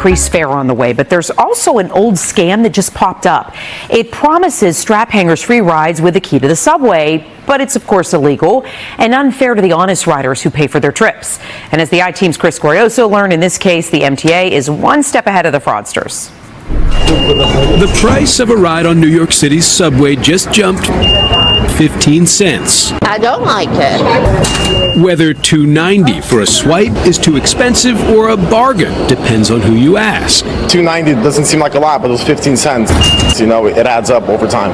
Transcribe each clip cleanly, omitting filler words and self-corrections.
increased fare on the way, but there's also an old scam that just popped up. It promises strap hangers free rides with a key to the subway, but it's of course illegal and unfair to the honest riders who pay for their trips. And as the I-Team's Chris Glorioso learned, in this case, the MTA is one step ahead of the fraudsters. The price of a ride on New York City's subway just jumped 15 cents. I don't like it. Whether $2.90 for a swipe is too expensive or a bargain depends on who you ask. $2.90 doesn't seem like a lot, but those 15 cents, you know, it adds up over time.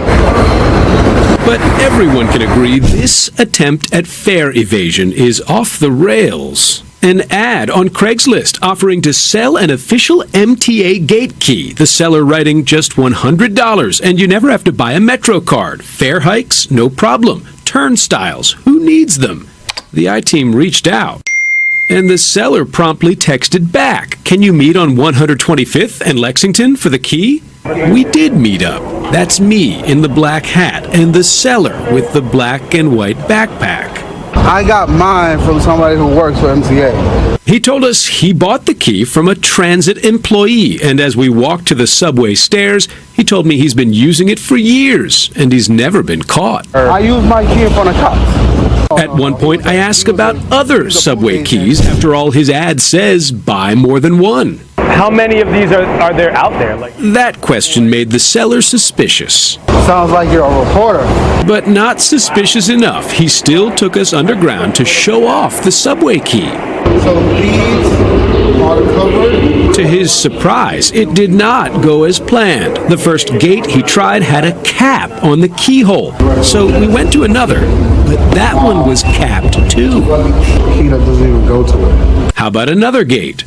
But everyone can agree this attempt at fare evasion is off the rails. An ad on Craigslist offering to sell an official MTA gate key, the seller writing just $100, and you never have to buy a Metro card. Fare hikes? No problem. Turnstiles? Who needs them? The I-Team reached out, and the seller promptly texted back, "Can you meet on 125th and Lexington for the key?" We did meet up. That's me in the black hat and the seller with the black and white backpack. I got mine from somebody who works for MTA. He told us he bought the key from a transit employee, and as we walked to the subway stairs, he told me he's been using it for years, and he's never been caught. I use my key in front of cops. At one point, I asked about other subway keys. After all, his ad says buy more than one. How many of these are there out there? That question made the seller suspicious. Sounds like you're a reporter. But not suspicious enough. He still took us underground to show off the subway key. So these are covered? To his surprise, it did not go as planned. The first gate he tried had a cap on the keyhole. So we went to another, but that one was capped too. The key that doesn't even go to it. How about another gate?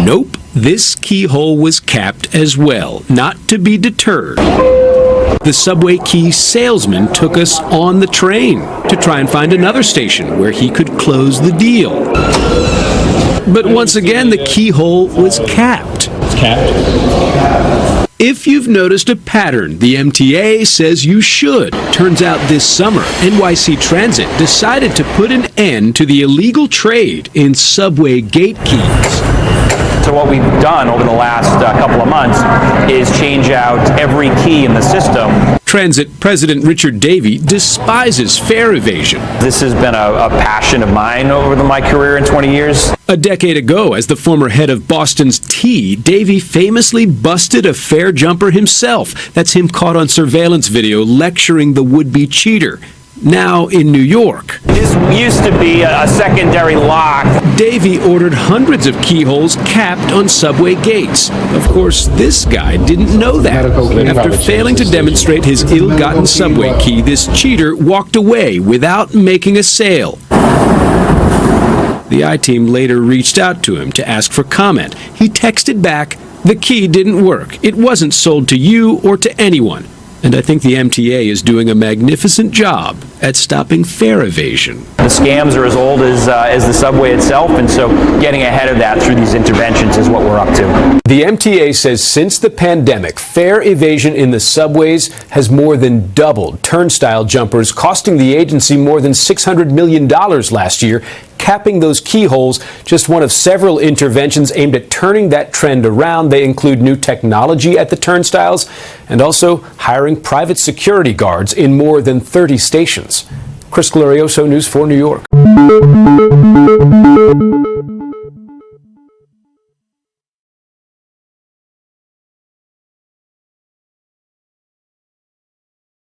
Nope, this keyhole was capped as well, not to be deterred. The subway key salesman took us on the train to try and find another station where he could close the deal. But once again, the keyhole was capped. It's capped. If you've noticed a pattern, the MTA says you should. Turns out this summer, NYC Transit decided to put an end to the illegal trade in subway gate keys. So what we've done over the last couple of months is change out every key in the system. Transit President Richard Davey despises fare evasion. This has been a passion of mine over my career in 20 years. A decade ago, as the former head of Boston's T, Davey famously busted a fare jumper himself. That's him caught on surveillance video lecturing the would-be cheater. Now in New York. This used to be a secondary lock. Davey ordered hundreds of keyholes capped on subway gates. Of course, this guy didn't know that. After failing to demonstrate his ill-gotten subway key, this cheater walked away without making a sale. The I-Team later reached out to him to ask for comment. He texted back, "The key didn't work. It wasn't sold to you or to anyone." And I think the MTA is doing a magnificent job at stopping fare evasion. The scams are as old as the subway itself, and so getting ahead of that through these interventions is what we're up to. The MTA says since the pandemic, fare evasion in the subways has more than doubled. Turnstile jumpers costing the agency more than $600 million last year. Capping those keyholes, just one of several interventions aimed at turning that trend around. They include new technology at the turnstiles and also hiring private security guards in more than 30 stations. Chris Glorioso, News 4 New York.